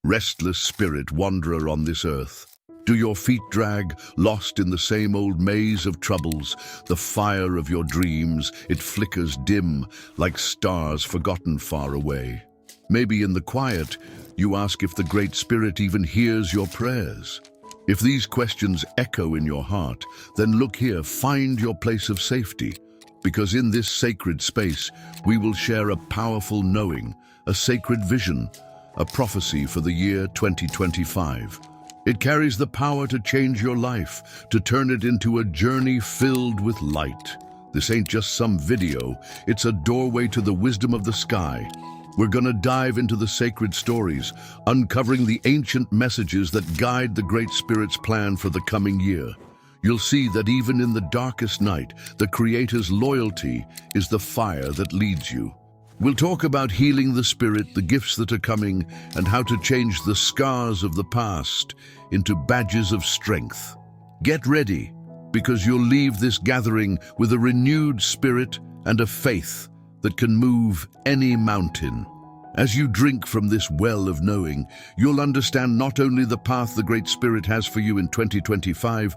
restless spirit wanderer on this earth. Do your feet drag, lost in the same old maze of troubles? The fire of your dreams, it flickers dim, like stars forgotten far away. Maybe in the quiet, you ask if the Great Spirit even hears your prayers. If these questions echo in your heart, then look here, find your place of safety. Because in this sacred space, we will share a powerful knowing, a sacred vision, a prophecy for the year 2025. It carries the power to change your life, to turn it into a journey filled with light. This ain't just some video, it's a doorway to the wisdom of the sky. We're gonna dive into the sacred stories, uncovering the ancient messages that guide the Great Spirit's plan for the coming year. You'll see that even in the darkest night, the Creator's loyalty is the fire that leads you. We'll talk about healing the spirit, the gifts that are coming, and how to change the scars of the past into badges of strength. Get ready, because you'll leave this gathering with a renewed spirit and a faith that can move any mountain. As you drink from this well of knowing, you'll understand not only the path the Great Spirit has for you in 2025,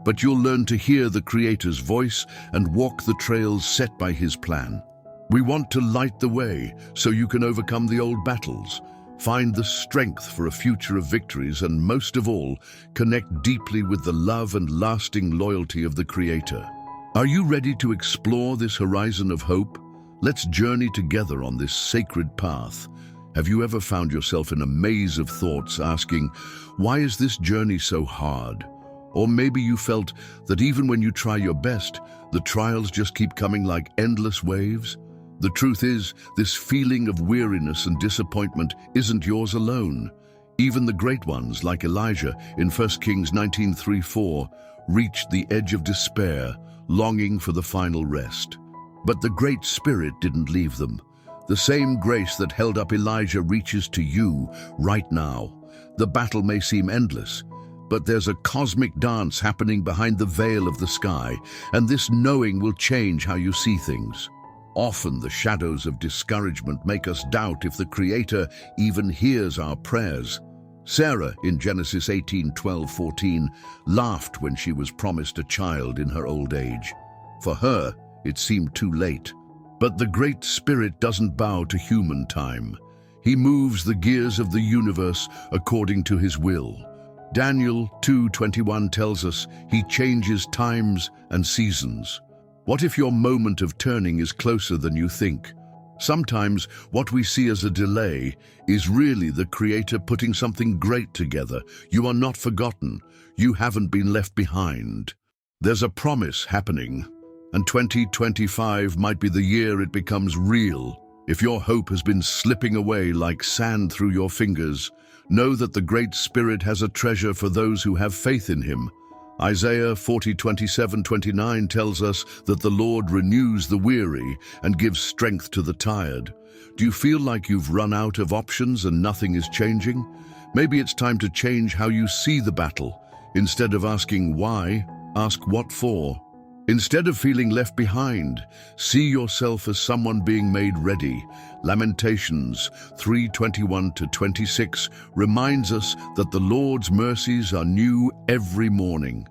but you'll learn to hear the Creator's voice and walk the trails set by His plan. We want to light the way so you can overcome the old battles, find the strength for a future of victories, and most of all, connect deeply with the love and lasting loyalty of the Creator. Are you ready to explore this horizon of hope? Let's journey together on this sacred path. Have you ever found yourself in a maze of thoughts asking, why is this journey so hard? Or maybe you felt that even when you try your best, the trials just keep coming like endless waves? The truth is, this feeling of weariness and disappointment isn't yours alone. Even the great ones, like Elijah in 1 Kings 19:3-4, reached the edge of despair, longing for the final rest. But the Great Spirit didn't leave them. The same grace that held up Elijah reaches to you right now. The battle may seem endless, but there's a cosmic dance happening behind the veil of the sky, and this knowing will change how you see things. Often the shadows of discouragement make us doubt if the Creator even hears our prayers. Sarah, in Genesis 18:12-14, laughed when she was promised a child in her old age. For her, it seemed too late. But the Great Spirit doesn't bow to human time. He moves the gears of the universe according to His will. Daniel 2:21 tells us He changes times and seasons. What if your moment of turning is closer than you think? Sometimes what we see as a delay is really the Creator putting something great together. You are not forgotten. You haven't been left behind. There's a promise happening, and 2025 might be the year it becomes real. If your hope has been slipping away like sand through your fingers, know that the Great Spirit has a treasure for those who have faith in Him. Isaiah 40:27-29 tells us that the Lord renews the weary and gives strength to the tired. Do you feel like you've run out of options and nothing is changing? Maybe it's time to change how you see the battle. Instead of asking why, ask what for. Instead of feeling left behind, see yourself as someone being made ready. Lamentations 3:21-26 reminds us that the Lord's mercies are new every morning.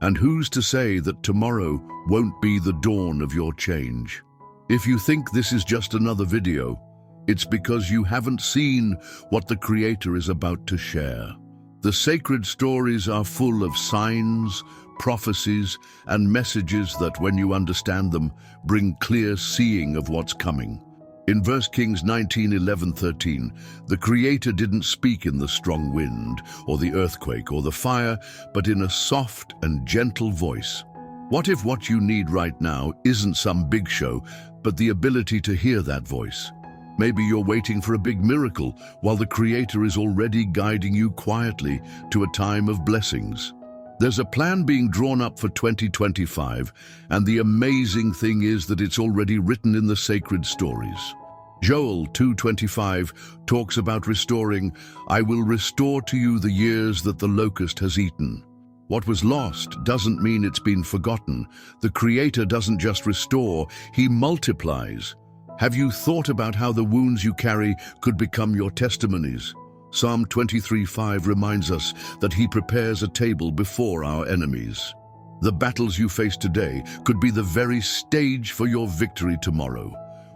And who's to say that tomorrow won't be the dawn of your change? If you think this is just another video, it's because you haven't seen what the Creator is about to share. The sacred stories are full of signs, prophecies, and messages that, when you understand them, bring clear seeing of what's coming. In 1 Kings 19:11-13, the Creator didn't speak in the strong wind, or the earthquake, or the fire, but in a soft and gentle voice. What if what you need right now isn't some big show, but the ability to hear that voice? Maybe you're waiting for a big miracle, while the Creator is already guiding you quietly to a time of blessings. There's a plan being drawn up for 2025, and the amazing thing is that it's already written in the sacred stories. Joel 2:25 talks about restoring. I will restore to you the years that the locust has eaten. What was lost doesn't mean it's been forgotten. The Creator doesn't just restore, He multiplies. Have you thought about how the wounds you carry could become your testimonies? Psalm 23:5 reminds us that He prepares a table before our enemies. The battles you face today could be the very stage for your victory tomorrow.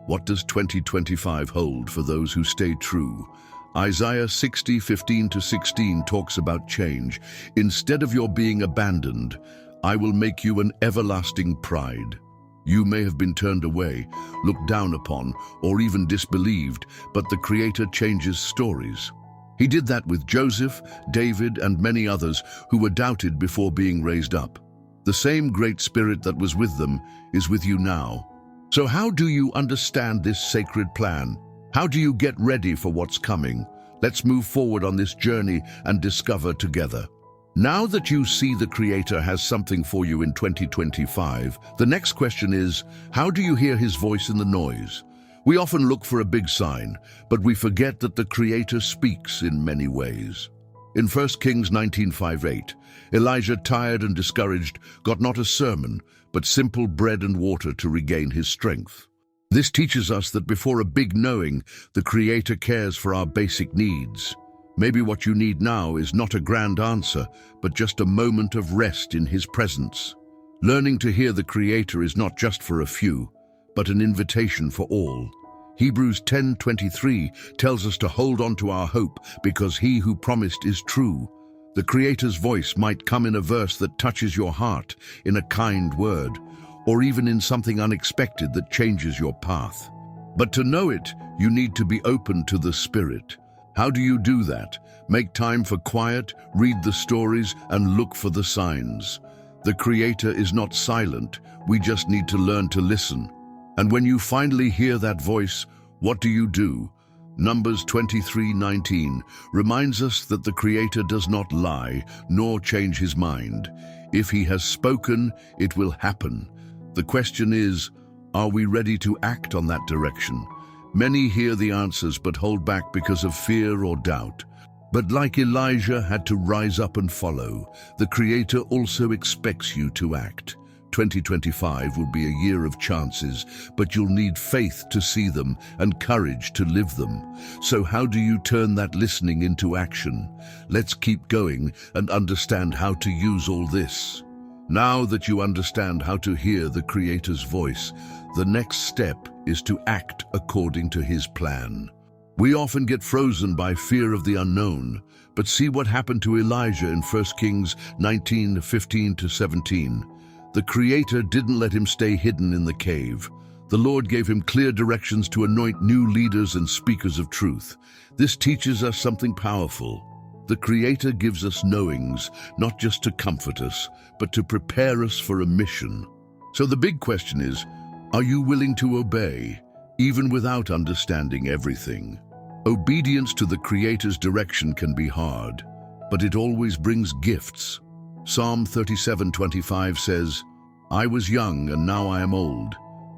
What does 2025 hold for those who stay true? Isaiah 60:15-16 talks about change. Instead of your being abandoned, I will make you an everlasting pride. You may have been turned away, looked down upon, or even disbelieved, but the Creator changes stories. He did that with Joseph, David, and many others who were doubted before being raised up. The same great Spirit that was with them is with you now. So how do you understand this sacred plan? How do you get ready for what's coming? Let's move forward on this journey and discover together. Now that you see the Creator has something for you in 2025, the next question is, how do you hear His voice in the noise? We often look for a big sign, but we forget that the Creator speaks in many ways. In 1 Kings 19:5-8, Elijah, tired and discouraged, got not a sermon, but simple bread and water to regain his strength. This teaches us that before a big knowing, the Creator cares for our basic needs. Maybe what you need now is not a grand answer, but just a moment of rest in His presence. Learning to hear the Creator is not just for a few, but an invitation for all. Hebrews 10:23 tells us to hold on to our hope because He who promised is true. The Creator's voice might come in a verse that touches your heart, in a kind word, or even in something unexpected that changes your path. But to know it, you need to be open to the Spirit. How do you do that? Make time for quiet, read the stories, and look for the signs. The Creator is not silent, we just need to learn to listen. And when you finally hear that voice, what do? Numbers 23:19 reminds us that the Creator does not lie, nor change His mind. If He has spoken, it will happen. The question is, are we ready to act on that direction? Many hear the answers but hold back because of fear or doubt. But like Elijah had to rise up and follow, the Creator also expects you to act. 2025 will be a year of chances, but you'll need faith to see them and courage to live them. So how do you turn that listening into action? Let's keep going and understand how to use all this. Now that you understand how to hear the Creator's voice, the next step is to act according to His plan. We often get frozen by fear of the unknown, but see what happened to Elijah in 1 Kings 19:15-17. The Creator didn't let him stay hidden in the cave. The Lord gave him clear directions to anoint new leaders and speakers of truth. This teaches us something powerful. The Creator gives us knowings, not just to comfort us, but to prepare us for a mission. So the big question is, are you willing to obey, even without understanding everything? Obedience to the Creator's direction can be hard, but it always brings gifts. Psalm 37:25 says, I was young and now I am old,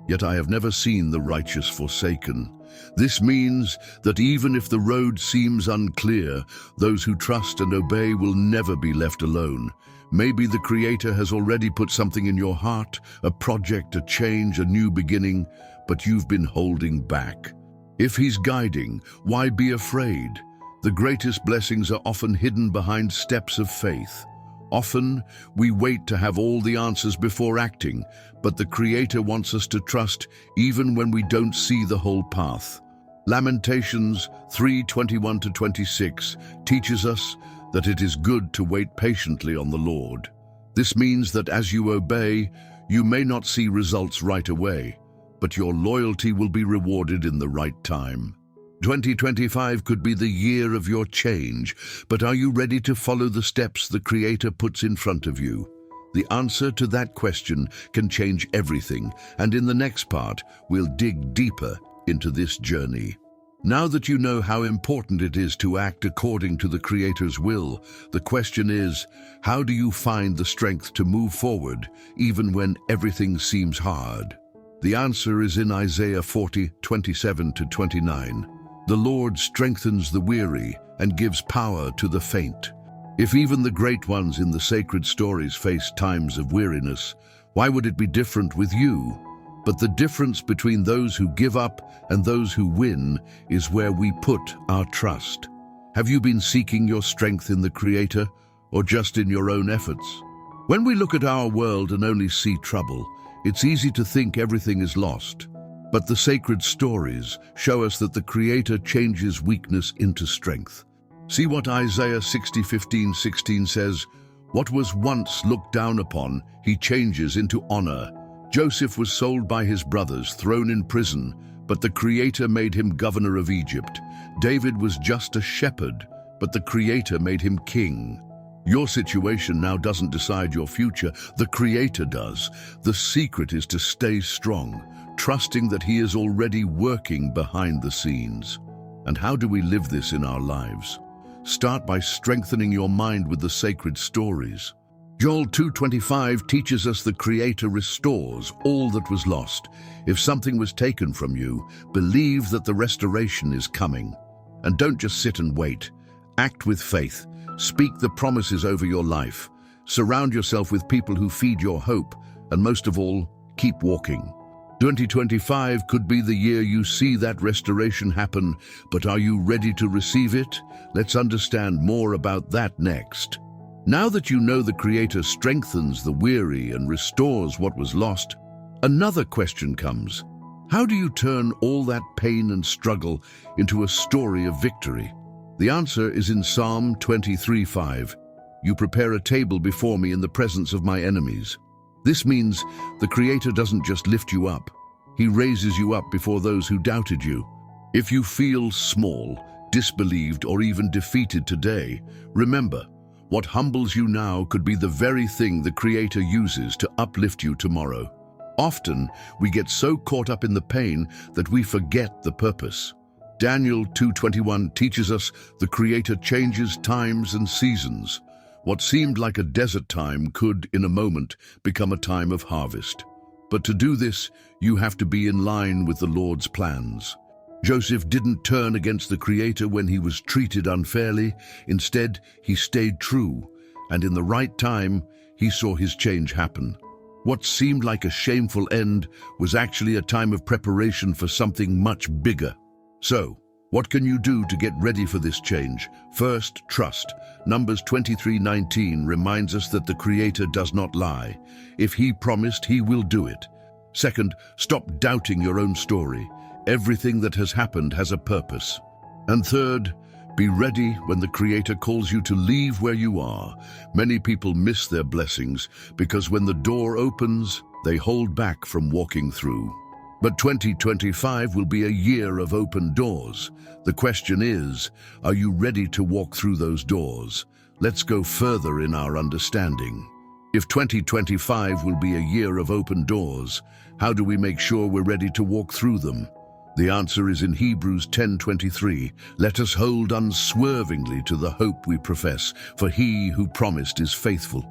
yet I have never seen the righteous forsaken. This means that even if the road seems unclear, those who trust and obey will never be left alone. Maybe the Creator has already put something in your heart, a project, a change, a new beginning, but you've been holding back. If He's guiding, why be afraid? The greatest blessings are often hidden behind steps of faith. Often, we wait to have all the answers before acting, but the Creator wants us to trust even when we don't see the whole path. Lamentations 3:21-26 teaches us that it is good to wait patiently on the Lord. This means that as you obey, you may not see results right away, but your loyalty will be rewarded in the right time. 2025 could be the year of your change, but are you ready to follow the steps the Creator puts in front of you? The answer to that question can change everything, and in the next part, we'll dig deeper into this journey. Now that you know how important it is to act according to the Creator's will, the question is, how do you find the strength to move forward, even when everything seems hard? The answer is in Isaiah 40:27-29. The Lord strengthens the weary and gives power to the faint. If even the great ones in the sacred stories face times of weariness, why would it be different with you? But the difference between those who give up and those who win is where we put our trust. Have you been seeking your strength in the Creator or just in your own efforts? When we look at our world and only see trouble, it's easy to think everything is lost. But the sacred stories show us that the Creator changes weakness into strength. See what Isaiah 60:15-16 says, "What was once looked down upon, he changes into honor. Joseph was sold by his brothers, thrown in prison, but the Creator made him governor of Egypt. David was just a shepherd, but the Creator made him king." Your situation now doesn't decide your future, the Creator does. The secret is to stay strong, trusting that He is already working behind the scenes. And how do we live this in our lives? Start by strengthening your mind with the sacred stories. Joel 2:25 teaches us the Creator restores all that was lost. If something was taken from you, believe that the restoration is coming. And don't just sit and wait. Act with faith. Speak the promises over your life. Surround yourself with people who feed your hope. And most of all, keep walking. 2025 could be the year you see that restoration happen, but are you ready to receive it? Let's understand more about that next. Now that you know the Creator strengthens the weary and restores what was lost, another question comes. How do you turn all that pain and struggle into a story of victory? The answer is in Psalm 23:5. "You prepare a table before me in the presence of my enemies." This means the Creator doesn't just lift you up. He raises you up before those who doubted you. If you feel small, disbelieved, or even defeated today, remember, what humbles you now could be the very thing the Creator uses to uplift you tomorrow. Often, we get so caught up in the pain that we forget the purpose. Daniel 2:21 teaches us the Creator changes times and seasons. What seemed like a desert time could, in a moment, become a time of harvest. But to do this, you have to be in line with the Lord's plans. Joseph didn't turn against the Creator when he was treated unfairly. Instead, he stayed true, and in the right time, he saw his change happen. What seemed like a shameful end was actually a time of preparation for something much bigger. So, what can you do to get ready for this change? First, trust. Numbers 23:19 reminds us that the Creator does not lie. If He promised, He will do it. Second, stop doubting your own story. Everything that has happened has a purpose. And third, be ready when the Creator calls you to leave where you are. Many people miss their blessings because when the door opens, they hold back from walking through. But 2025 will be a year of open doors. The question is, are you ready to walk through those doors? Let's go further in our understanding. If 2025 will be a year of open doors, how do we make sure we're ready to walk through them? The answer is in Hebrews 10:23. "Let us hold unswervingly to the hope we profess, for He who promised is faithful."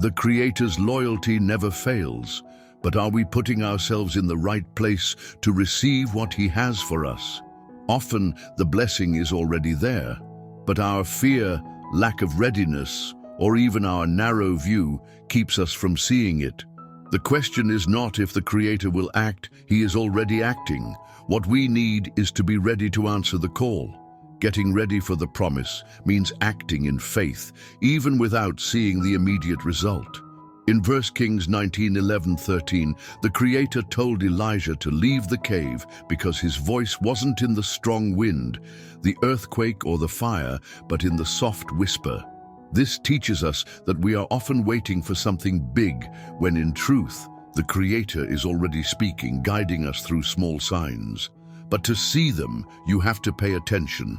The Creator's loyalty never fails. But are we putting ourselves in the right place to receive what He has for us? Often the blessing is already there, but our fear, lack of readiness, or even our narrow view keeps us from seeing it. The question is not if the Creator will act, He is already acting. What we need is to be ready to answer the call. Getting ready for the promise means acting in faith, even without seeing the immediate result. In 1 Kings 19:11-13, the Creator told Elijah to leave the cave because his voice wasn't in the strong wind, the earthquake, or the fire, but in the soft whisper. This teaches us that we are often waiting for something big, when in truth, the Creator is already speaking, guiding us through small signs. But to see them, you have to pay attention.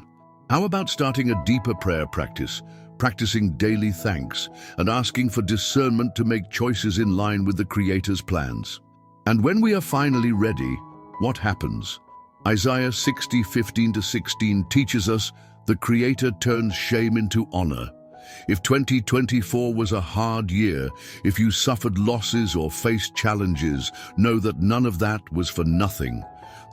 How about starting a deeper prayer practice? Practicing daily thanks and asking for discernment to make choices in line with the Creator's plans. And when we are finally ready, what happens? Isaiah 60:15-16 teaches us the Creator turns shame into honor. If 2024 was a hard year, if you suffered losses or faced challenges, know that none of that was for nothing.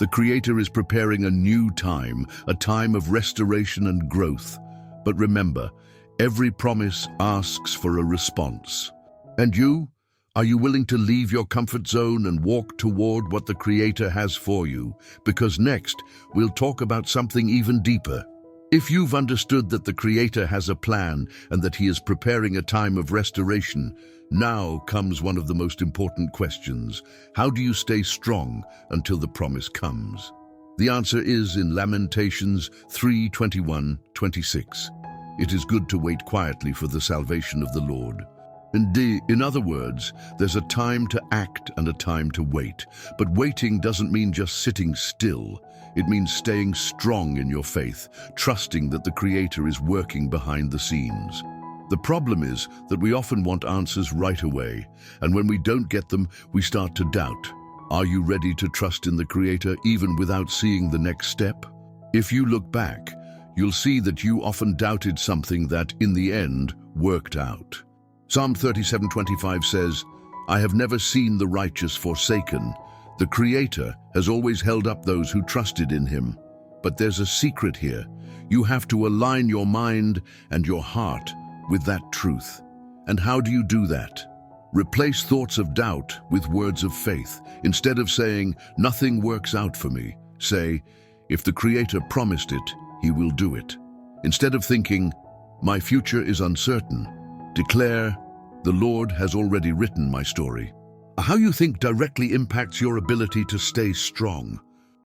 The Creator is preparing a new time, a time of restoration and growth. But remember, every promise asks for a response. And you? Are you willing to leave your comfort zone and walk toward what the Creator has for you? Because next, we'll talk about something even deeper. If you've understood that the Creator has a plan and that He is preparing a time of restoration, now comes one of the most important questions. How do you stay strong until the promise comes? The answer is in Lamentations 3:21-26. It is good to wait quietly for the salvation of the Lord. In other words, there's a time to act and a time to wait. But waiting doesn't mean just sitting still. It means staying strong in your faith, trusting that the Creator is working behind the scenes. The problem is that we often want answers right away, and when we don't get them, we start to doubt. Are you ready to trust in the Creator even without seeing the next step? If you look back, you'll see that you often doubted something that, in the end, worked out. Psalm 37:25 says, "I have never seen the righteous forsaken. The Creator has always held up those who trusted in Him." But there's a secret here. You have to align your mind and your heart with that truth. And how do you do that? Replace thoughts of doubt with words of faith. Instead of saying, "Nothing works out for me," say, "If the Creator promised it, He will do it." Instead of thinking, "My future is uncertain," declare, "The Lord has already written my story." How you think directly impacts your ability to stay strong.